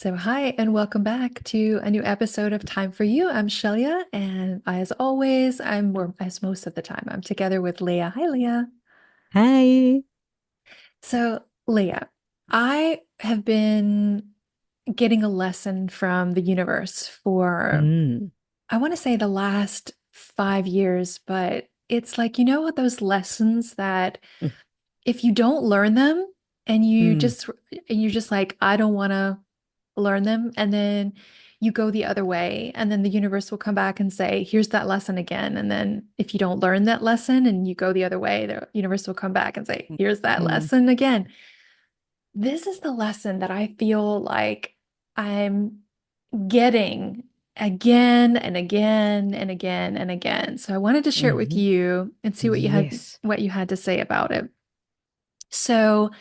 So, hi, and welcome back to a new episode of Time for You. I'm Shailia, and as always, or as most of the time, I'm together with Leah. Hi, Leah. Hi. So, Leah, I have been getting a lesson from the universe for, Mm. I want to say, the last 5 years, but it's like, what those lessons that if you don't learn them and Mm. you're just like, I don't want to learn them, and then you go the other way, and then the universe will come back and say, here's that lesson again. And then if you don't learn that lesson and you go the other way, the universe will come back and say, here's that Mm. lesson again. This is the lesson that I feel like I'm getting again and again and again and again. So I wanted to share it with Hmm. you and see Yes. what you had to say about it. So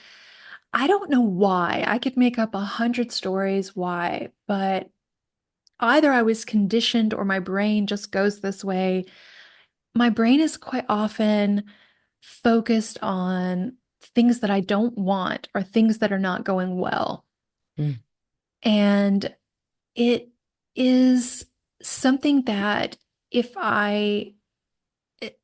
I don't know why. I could make up 100 stories why, but either I was conditioned or my brain just goes this way. My brain is quite often focused on things that I don't want or things that are not going well. Mm. And it is something that if I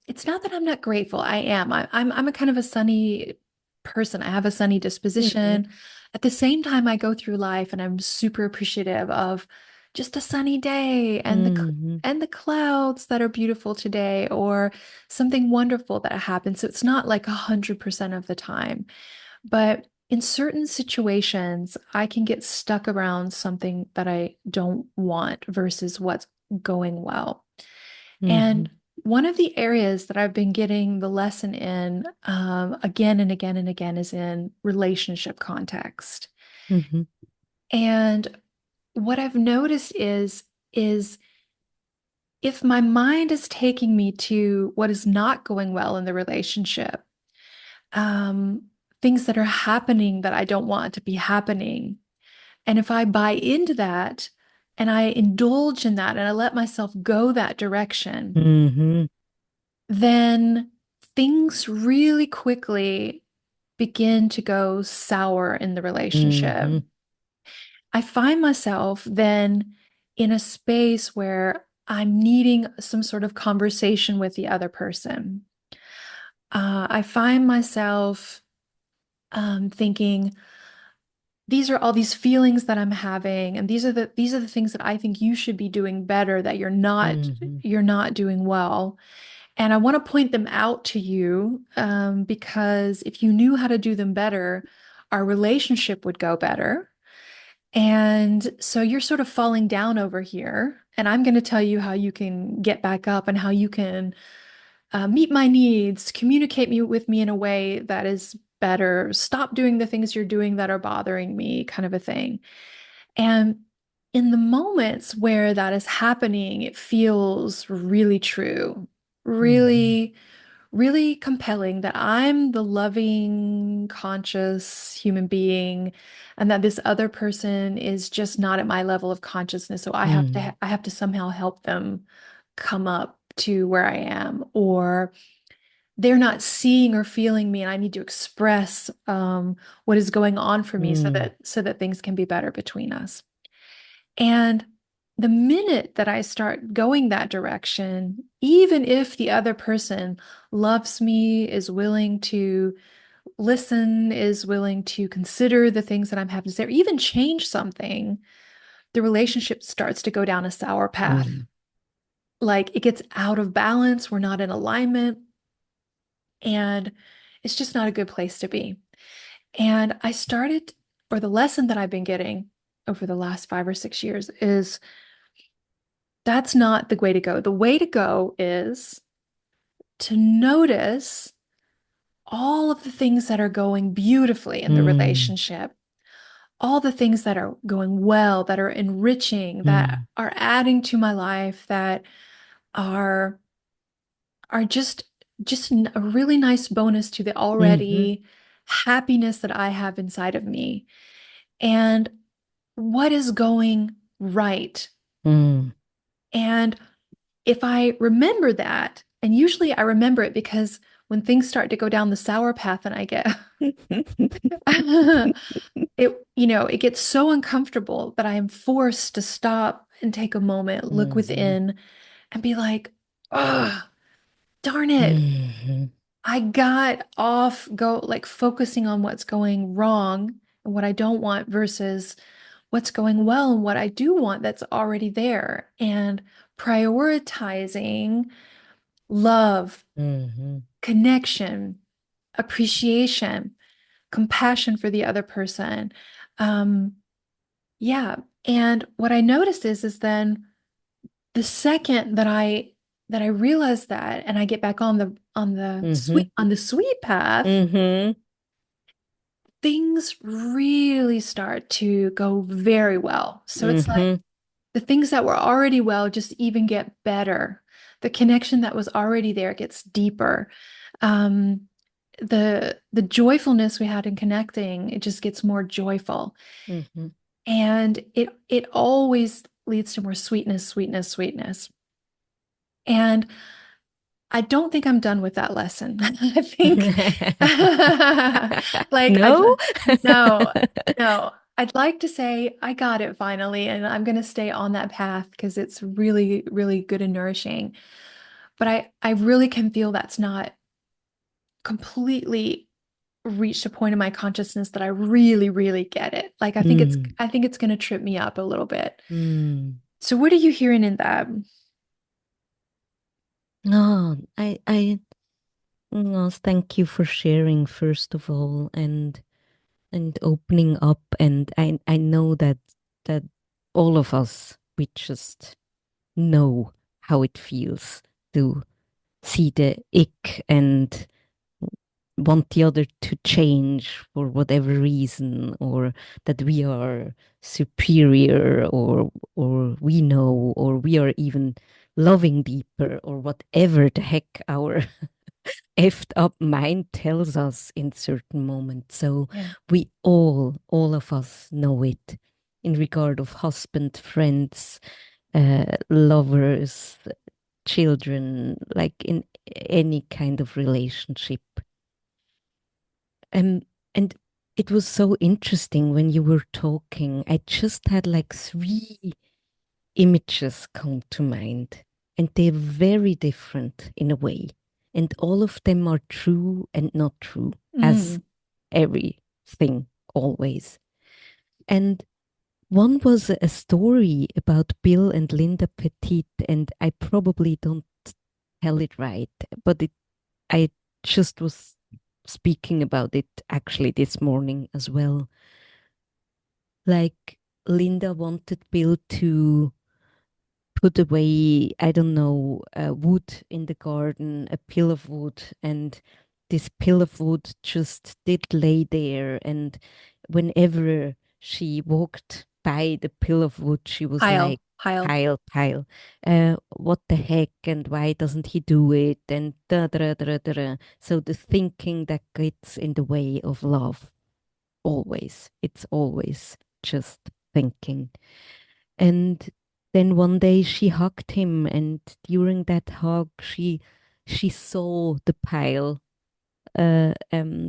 it's not that I'm not grateful. I am. I'm a kind of a sunny person. I have a sunny Mm. disposition. At the same time, I go through life and I'm super appreciative of just a sunny day and Hmm. the clouds that are beautiful today or something wonderful that happened. So it's not like 100% of the time, but in certain situations, I can get stuck around something that I don't want versus what's going well. Hmm. And one of the areas that I've been getting the lesson in again and again and again is in relationship context. Hmm. And what I've noticed is if my mind is taking me to what is not going well in the relationship, um, things that are happening that I don't want to be happening, and if I buy into that and I indulge in that and I let myself go that direction, Hmm. then things really quickly begin to go sour in the relationship. Hmm. I find myself then in a space where I'm needing some sort of conversation with the other person. I find myself thinking, these are all these feelings that I'm having, and these are the things that I think you should be doing better that Hmm. you're not doing well. And I want to point them out to you because if you knew how to do them better, our relationship would go better. And so you're sort of falling down over here. And I'm going to tell you how you can get back up and how you can meet my needs, communicate with me in a way that is better, stop doing the things you're doing that are bothering me, kind of a thing. And in the moments where that is happening, it feels really true, Hmm. really, really compelling that I'm the loving, conscious human being, and that this other person is just not at my level of consciousness. So Hmm. I have to somehow help them come up to where I am, or they're not seeing or feeling me, and I need to express what is going on for me Hmm. so that things can be better between us. And the minute that I start going that direction, even if the other person loves me, is willing to listen, is willing to consider the things that I'm having to say, or even change something, the relationship starts to go down a sour path. Hmm. Like it gets out of balance, we're not in alignment, and it's just not a good place to be. And the lesson that I've been getting over the last 5 or 6 years is that's not the way to go. The way to go is to notice all of the things that are going beautifully in the Hmm. relationship, all the things that are going well, that are enriching, that Hmm. are adding to my life, that are are just a really nice bonus to the Hmm. already happiness that I have inside of me. And what is going right. Hmm. And if I remember that, and usually I remember it because when things start to go down the sour path and I get it it gets so uncomfortable that I am forced to stop and take a moment, look Mm-hmm. within, and be like, oh, darn it. Mm-hmm. I got off go like focusing on what's going wrong and what I don't want versus what's going well and what I do want that's already there. And prioritizing love, Mm-hmm. connection, appreciation, compassion for the other person. Um, yeah. And what I noticed is then the second that I realize that and I get back Mm-hmm. on the sweet path, Mm-hmm. things really start to go very well. So it's like Mm-hmm. the things that were already well just even get better. The connection that was already there gets deeper. Um, the joyfulness we had in connecting, it just gets more joyful. Mm-hmm. And it always leads to more sweetness, sweetness, sweetness. And I don't think I'm done with that lesson. I think like No? no, no. I'd like to say I got it finally, and I'm going to stay on that path because it's really, really good and nourishing. But I really can feel that's not completely reached a point in my consciousness that I really, really get it. Like Mm. I think it's going to trip me up a little bit. Mm. So what are you hearing in that? No, no, thank you for sharing first of all, and opening up. And I know that all of us, we just know how it feels to see the ick and want the other to change for whatever reason, or that we are superior, or we know, or we are even loving deeper, or whatever the heck our effed up mind tells us in certain moments. So Yeah. we all of us know it in regard of husband, friends, lovers, children, like in any kind of relationship. And it was so interesting when you were talking. I just had like three images come to mind, and they're very different in a way. And all of them are true and not true, as Mm. everything always. And one was a story about Bill and Linda Petit, and I probably don't tell it right, but I just was speaking about it actually this morning as well. Like Linda wanted Bill to put away, I don't know, wood in the garden, a pill of wood, and this pill of wood just did lay there. And whenever she walked by the pill of wood, she was like, Pile. pile, pile. What the heck? And why doesn't he do it? And da da da da da. So the thinking that gets in the way of love, always. It's always just thinking. And then one day she hugged him, and during that hug, she saw the pile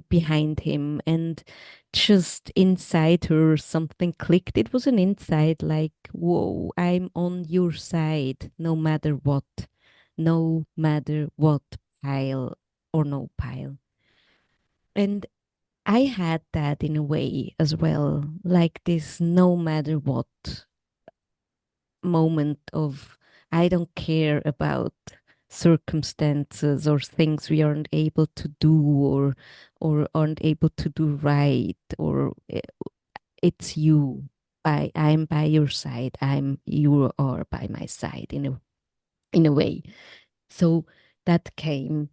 behind him, and just inside her something clicked. It was an inside like, whoa, I'm on your side, no matter what, pile or no pile. And I had that in a way as well, like this no matter what moment of I don't care about circumstances or things we aren't able to do, or aren't able to do right, or it's you. I'm by your side. You are by my side in a way. So that came,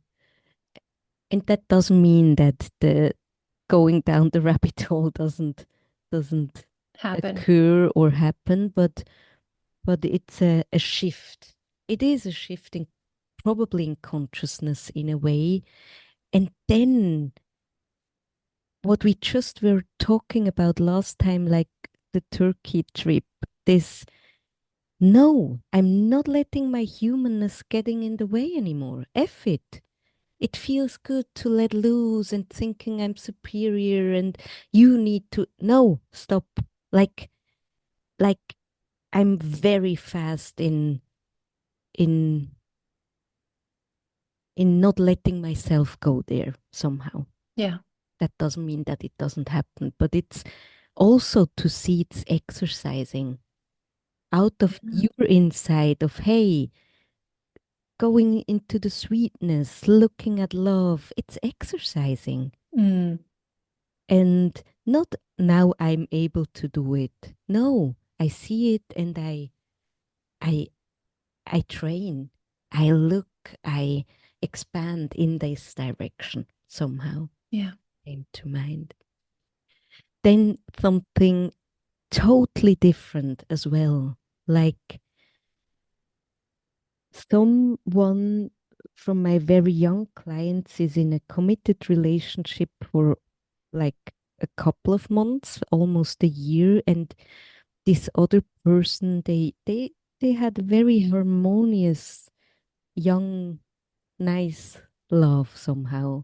and that doesn't mean that the going down the rabbit hole doesn't Happen. occur or happen, but it's a shift. It is a shift in probably in consciousness in a way. And then what we just were talking about last time, like the Turkey trip, this no, I'm not letting my humanness getting in the way anymore. F it. It feels good to let loose and thinking I'm superior and you need to no, stop. Like like I'm very fast in in not letting myself go there somehow. Yeah. That doesn't mean that it doesn't happen, but it's also to see it's exercising out of Yeah. your inside of, hey, going into the sweetness, looking at love. It's exercising. Mm, And not now I'm able to do it. No, I see it and I I train. I look, I expand in this direction somehow yeah. came to mind. Then something totally different as well. Like someone from my very young clients is in a committed relationship for like a couple of months, almost a year, and this other person, they had a very harmonious, young, nice love somehow.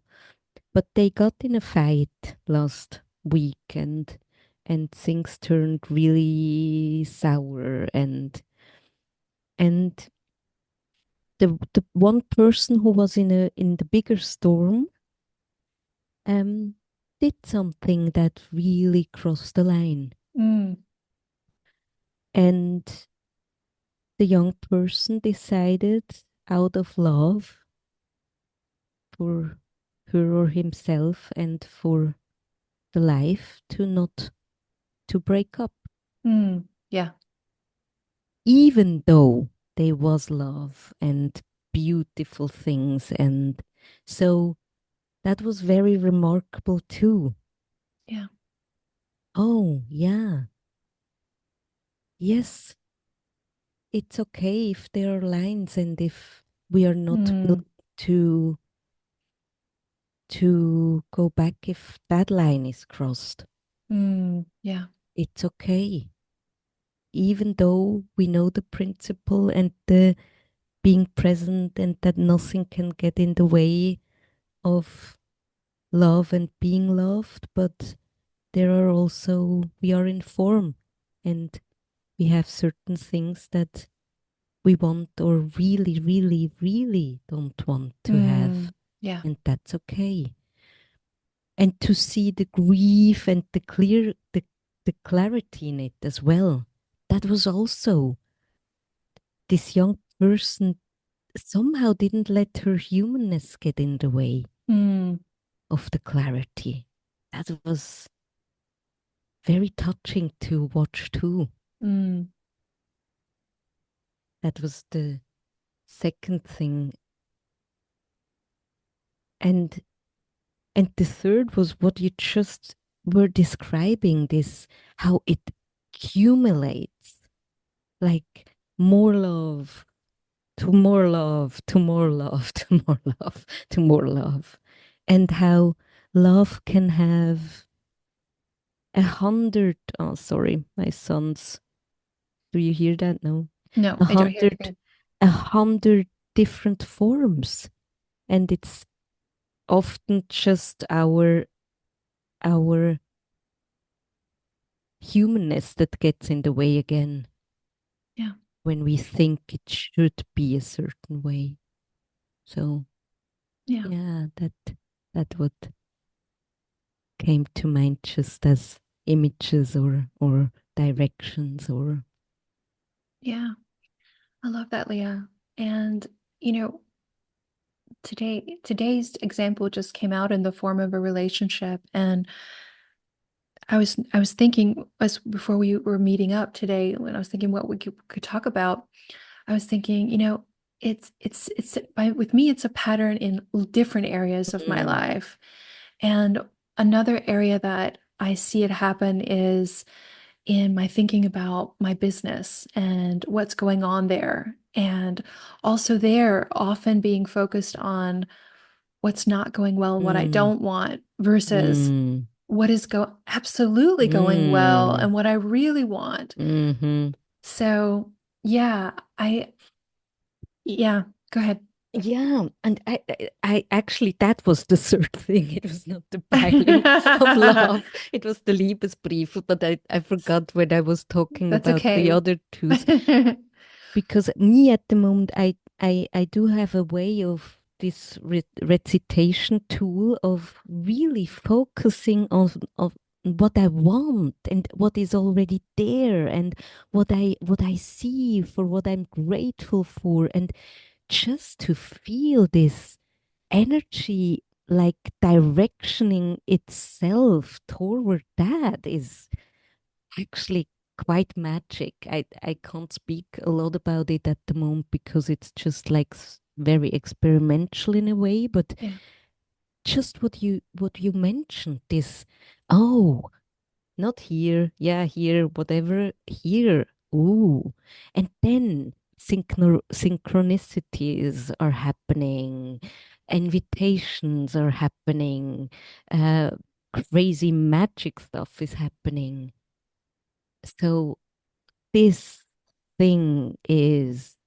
But they got in a fight last week and things turned really sour and the one person who was in the bigger storm um did something that really crossed the line. Mm, And the young person decided out of love for her or himself and for the life to not to break up, yeah. even though there was love and beautiful things. And so that was very remarkable too. Yeah. Oh yeah, yes, it's okay if there are lines and if we are not Mm, willing to go back if that line is crossed. yeah. It's okay. Even though we know the principle and the being present and that nothing can get in the way of love and being loved, but there are also, we are in form and we have certain things that we want or really, really, really don't want to have. Yeah. And that's okay. And to see the grief and the clarity in it as well. That was also this young person somehow didn't let her humanness get in the way Mm, of the clarity. That was very touching to watch too. mm, That was the second thing. And and the third was what you just were describing, this how it accumulates, like more love to more love to more love to more love to more love. And how love can have 100, oh sorry, my sons, do you hear that? No. no, a I don't hear it hundred again. 100 different forms. And it's often just our humanness that gets in the way again Yeah. when we think it should be a certain way. So Yeah. yeah, that what came to mind just as images or directions or Yeah. I love that, Leah. And, you know, today's example just came out in the form of a relationship. And I was thinking as before we were meeting up today, when I was thinking what we could talk about, I was thinking, with me, it's a pattern in different areas of my mm, life. And another area that I see it happen is in my thinking about my business and what's going on there. And also there, often being focused on what's not going well, what I mm, don't want versus mm, what is absolutely going well mm, and what I really want. mm-hmm. So, yeah, yeah, go ahead. Yeah, and I actually that was the third thing. It was not the piling of love. It was the Liebesbrief, but I forgot when I was talking That's about the okay. other two. Because me at the moment, I do have a way of this recitation tool of really focusing on what I want and what is already there and what I see for what I'm grateful for and just to feel this energy like directioning itself toward that is actually quite magic. I can't speak a lot about it at the moment because it's just like very experimental in a way, but Yeah. just what you mentioned, this, oh, not here, yeah, here, whatever, here, ooh. And then synchronicities are happening, invitations are happening, uh, crazy magic stuff is happening. So this thing is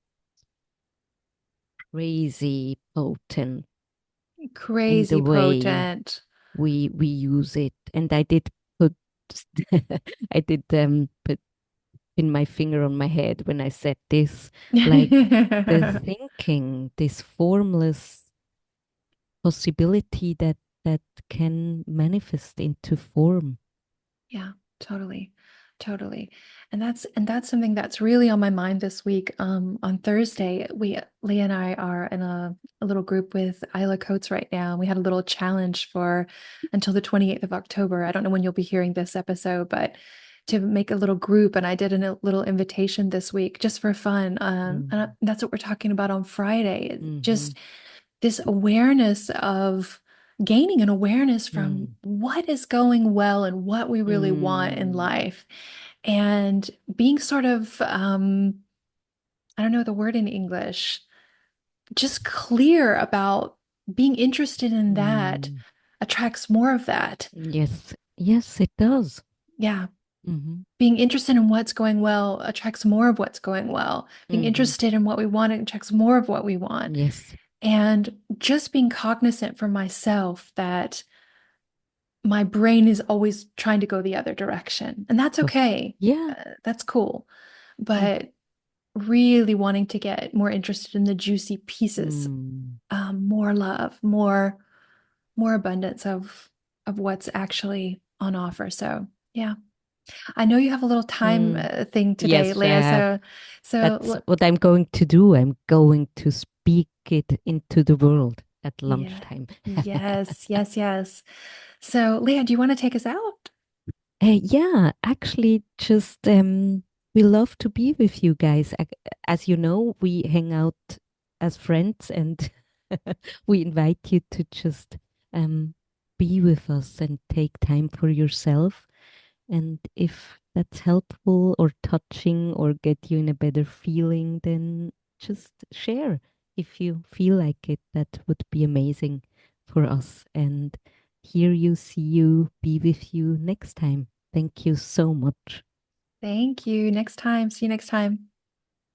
crazy potent in the Crazy way potent. we use it. And I did put I did put in my finger on my head when I said this, like the thinking, this formless possibility that can manifest into form. Yeah, totally. Totally. And that's something that's really on my mind this week. On Thursday, Leah and I are in a little group with Isla Coates right now. And we had a little challenge for until the 28th of October. I don't know when you'll be hearing this episode, but to make a little group. And I did a little invitation this week just for fun. And Mm. that's what we're talking about on Friday. Mm-hmm. Just this awareness of gaining an awareness from Mm. what is going well and what we really want in Mm. life and being sort of I don't know the word in English, just clear about being interested in that Mm. attracts more of that. Yes, yes, it does. Yeah, Mm-hmm. being interested in what's going well attracts more of what's going well. Being Mm-hmm. interested in what we want attracts more of what we want. Yes. And just being cognizant for myself that my brain is always trying to go the other direction. And that's Of okay. yeah. That's cool. Mm. But really wanting to get more interested in the juicy pieces, Mm. more love, more abundance of what's actually on offer. So yeah, I know you have a little time Mm. thing today, Yes, I Leah. have. So That's what I'm going to do. I'm going to speak it into the world at yeah, lunchtime. yes, yes, yes. So Leah, do you want to take us out? Yeah, actually, just we love to be with you guys. As you know, we hang out as friends, and we invite you to just um, be with us and take time for yourself. And if that's helpful or touching or get you in a better feeling, then just share if you feel like it. That would be amazing for us. And hear you, see you, be with you next time. Thank you so much. Thank you. Next time. See you next time.